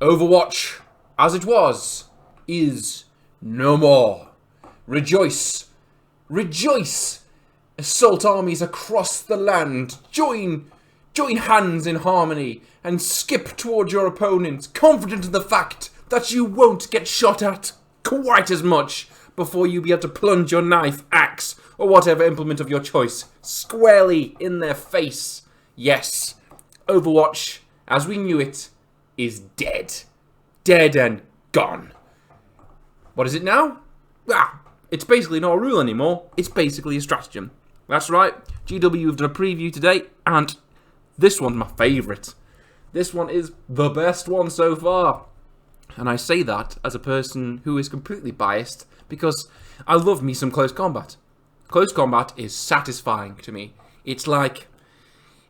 Overwatch, as it was, is no more. Rejoice, rejoice! Assault armies across the land, join hands in harmony and skip towards your opponents, confident in the fact that you won't get shot at quite as much before you be able to plunge your knife, axe, or whatever implement of your choice squarely in their face. Yes, Overwatch, as we knew it, is dead. Dead and gone. What is it now? It's basically not a rule anymore. It's basically a stratagem. That's right. GW have done a preview today, and this one's my favourite. This one is the best one so far. And I say that as a person who is completely biased, because I love me some close combat. Close combat is satisfying to me. It's like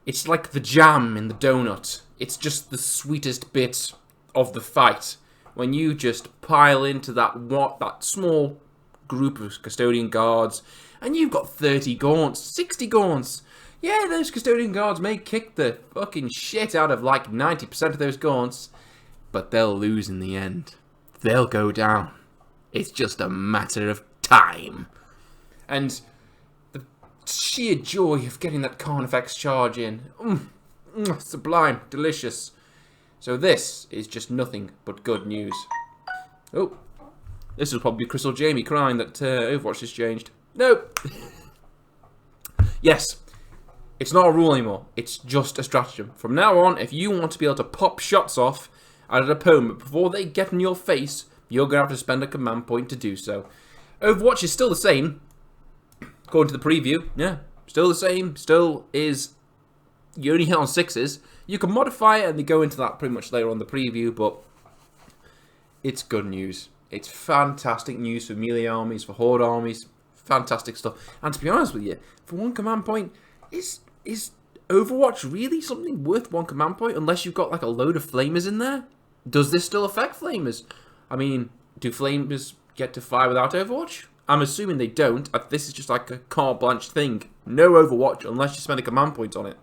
the jam in the donut. It's just the sweetest bit of the fight. When you just pile into that small group of custodian guards, and you've got 30 gaunts, 60 gaunts. Yeah, those custodian guards may kick the fucking shit out of like 90% of those gaunts, but they'll lose in the end. They'll go down. It's just a matter of time. And the sheer joy of getting that Carnifex charge in. Sublime, delicious. So this is just nothing but good news. Oh, this is probably Crystal Jamie crying that Overwatch has changed. Nope. Yes, it's not a rule anymore. It's just a stratagem. From now on, if you want to be able to pop shots off at an opponent before they get in your face, you're going to have to spend a command point to do so. Overwatch is still the same, according to the preview. Yeah, still the same. Still is, you only hit on 6s. You can modify it, and they go into that pretty much later on the preview, but it's good news. It's fantastic news for melee armies, for horde armies. Fantastic stuff. And to be honest with you, for one command point, is Overwatch really something worth one command point? Unless you've got like a load of flamers in there? Does this still affect flamers? I mean, do flamers get to fire without Overwatch? I'm assuming they don't. This is just like a carte blanche thing. No Overwatch unless you spend a command point on it.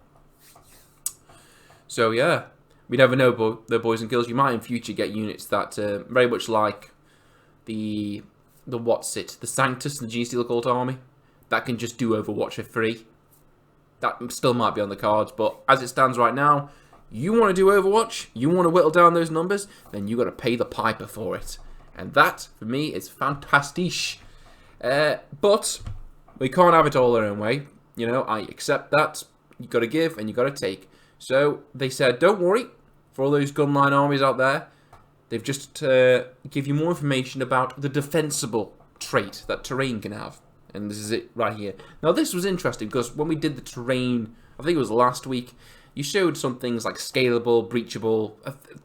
So yeah, we never know, the boys and girls. You might in future get units that very much like the Sanctus, the G-Steel Cult Army, that can just do Overwatch for free. That still might be on the cards, but as it stands right now, you want to do Overwatch, you want to whittle down those numbers, then you got to pay the piper for it. And that, for me, is fantastic. But we can't have it all our own way. You know, I accept that. You got to give and you got to take. So they said, don't worry, for all those gunline armies out there, they've just give you more information about the defensible trait that terrain can have. And this is it right here. Now this was interesting because when we did the terrain, I think it was last week, you showed some things like scalable, breachable,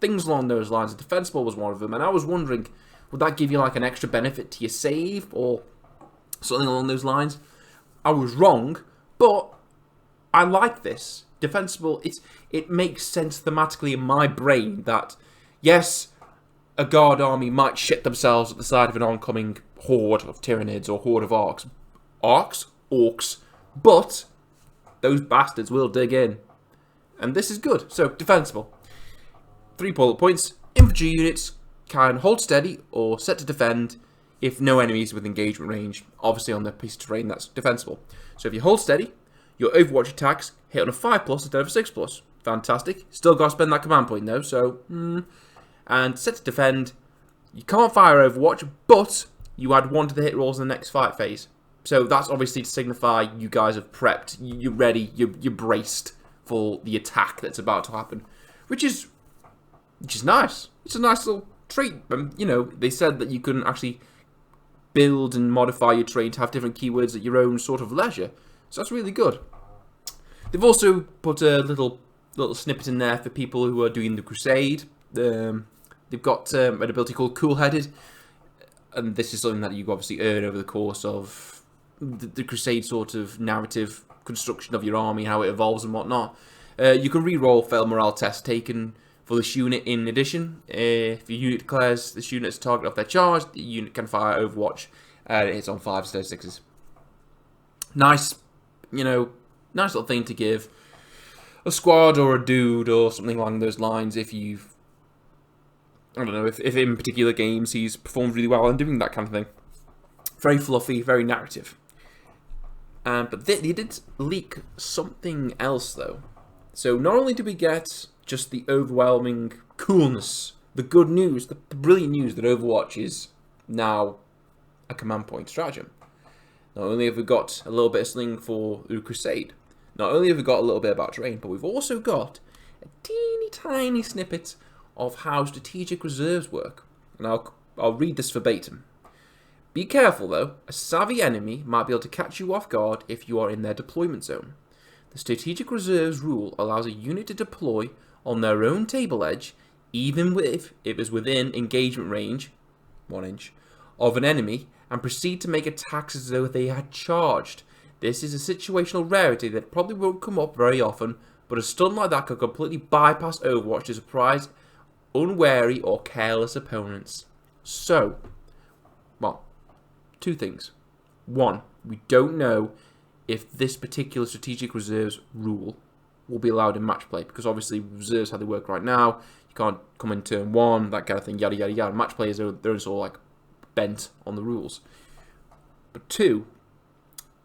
things along those lines. Defensible was one of them. And I was wondering, would that give you like an extra benefit to your save or something along those lines? I was wrong, but I like this. Defensible, it makes sense thematically in my brain that, yes, a guard army might shit themselves at the side of an oncoming horde of Tyranids or horde of orcs, but those bastards will dig in. And this is good. So, defensible. 3 bullet points. Infantry units can hold steady or set to defend if no enemies with engagement range. Obviously, on the piece of terrain, that's defensible. So, if you hold steady, your Overwatch attacks hit on a 5+ instead of a 6+. Fantastic. Still got to spend that command point, though, so... And set to defend, you can't fire Overwatch, but you add 1 to the hit rolls in the next fight phase. So that's obviously to signify you guys have prepped, you're ready, you're braced for the attack that's about to happen. Which is nice. It's a nice little trait. You know, they said that you can actually build and modify your terrain to have different keywords at your own sort of leisure. So that's really good. They've also put a little snippet in there for people who are doing the Crusade. They've got an ability called Cool-Headed, and this is something that you obviously earn over the course of the Crusade sort of narrative construction of your army, how it evolves and whatnot. You can re-roll failed morale tests taken for this unit in addition. If your unit declares this unit as a target of their charge, the unit can fire Overwatch, and it hits on 5 instead of 6s. Nice, nice little thing to give a squad or a dude or something along those lines if you've I don't know if in particular games he's performed really well in doing that kind of thing. Very fluffy, very narrative. But they did leak something else, though. So not only did we get just the overwhelming coolness, the good news, the brilliant news that Overwatch is now a command point stratagem. Not only have we got a little bit of something for the Crusade, not only have we got a little bit about terrain, but we've also got a teeny tiny snippet of how strategic reserves work. And I'll read this verbatim. Be careful though, a savvy enemy might be able to catch you off guard if you are in their deployment zone. The strategic reserves rule allows a unit to deploy on their own table edge, even if it is within engagement range, 1 inch, of an enemy, and proceed to make attacks as though they had charged. This is a situational rarity that probably won't come up very often, but a stun like that could completely bypass Overwatch to surprise unwary or careless opponents. So, well, 2 things. 1, we don't know if this particular strategic reserves rule will be allowed in match play, because obviously reserves how they work right now, you can't come in turn 1, that kind of thing, yada yada yada. Match players they're just all like bent on the rules. But 2,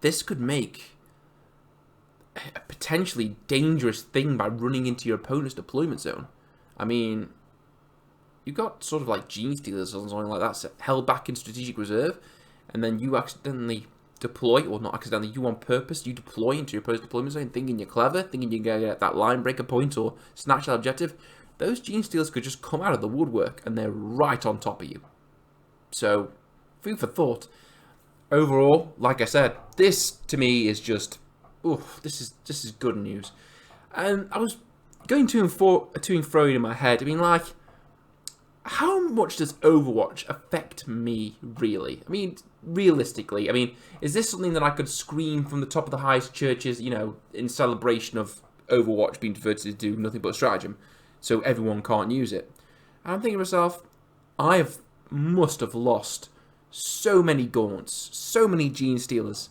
this could make a potentially dangerous thing by running into your opponent's deployment zone. I mean, you got sort of like gene stealers or something like that held back in strategic reserve, and then you accidentally deploy, or not accidentally, you on purpose, you deploy into your opponent's deployment zone thinking you're clever, thinking you're going to get that line breaker point or snatch that objective. Those gene stealers could just come out of the woodwork and they're right on top of you. So, food for thought. Overall, like I said, this to me is just, this is good news. And I was going to and fro in my head. I mean, like, how much does Overwatch affect me, really? I mean, realistically, I mean, is this something that I could scream from the top of the highest churches, you know, in celebration of Overwatch being diverted to do nothing but stratagem, so everyone can't use it? And I'm thinking to myself, must have lost so many gaunts, so many gene stealers,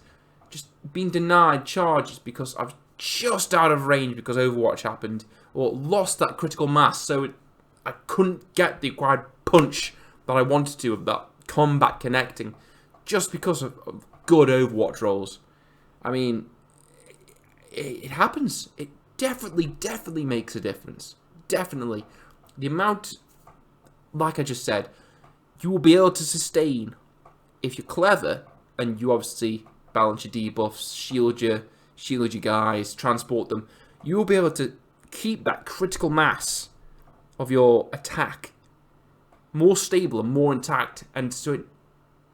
just been denied charges because I was just out of range because Overwatch happened, or lost that critical mass, so I couldn't get the required punch that I wanted to of that combat connecting, just because of good Overwatch rolls. I mean, it happens. It definitely makes a difference. Definitely. The amount, like I just said, you will be able to sustain if you're clever and you obviously balance your debuffs, shield your guys, transport them. You will be able to keep that critical mass of your attack more stable and more intact, and so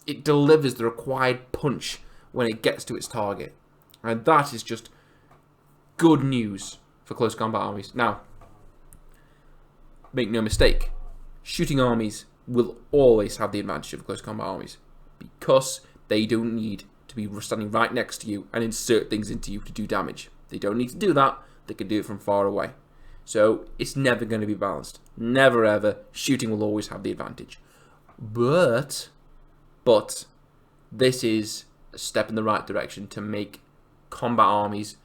it delivers the required punch when it gets to its target. And that is just good news for close combat armies. Now, make no mistake, shooting armies will always have the advantage of close combat armies, because they don't need to be standing right next to you and insert things into you to do damage. They don't need to do that. They can do it from far away. So it's never going to be balanced. Never ever. Shooting will always have the advantage. But this is a step in the right direction to make combat armies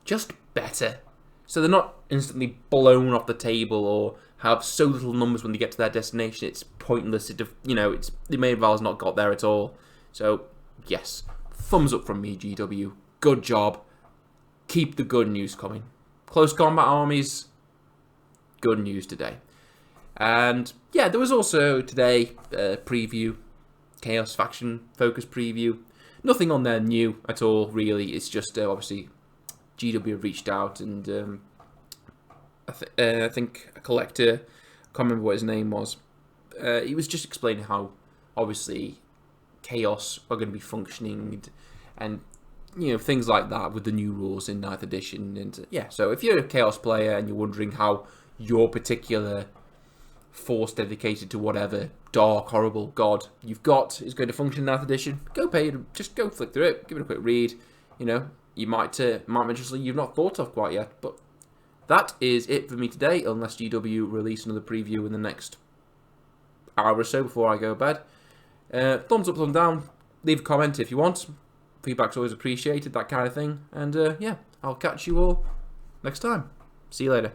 just better. So they're not instantly blown off the table or have so little numbers when they get to their destination. It's pointless. The main val's not got there at all. So yes, thumbs up from me, GW. Good job. Keep the good news coming. Close combat armies, good news today. And yeah, there was also today a preview, Chaos Faction Focus preview. Nothing on there new at all, really. It's just obviously GW reached out, and I think a collector, I can't remember what his name was, he was just explaining how obviously Chaos are going to be functioning and things like that with the new rules in 9th edition. And yeah, so if you're a Chaos player and you're wondering how your particular force dedicated to whatever dark, horrible god you've got is going to function in 9th edition, just go flick through it, give it a quick read. You might mention something you've not thought of quite yet. But that is it for me today, unless GW release another preview in the next hour or so before I go to bed. Thumbs up, thumbs down, leave a comment if you want. Feedback's always appreciated, that kind of thing. And yeah, I'll catch you all next time. See you later.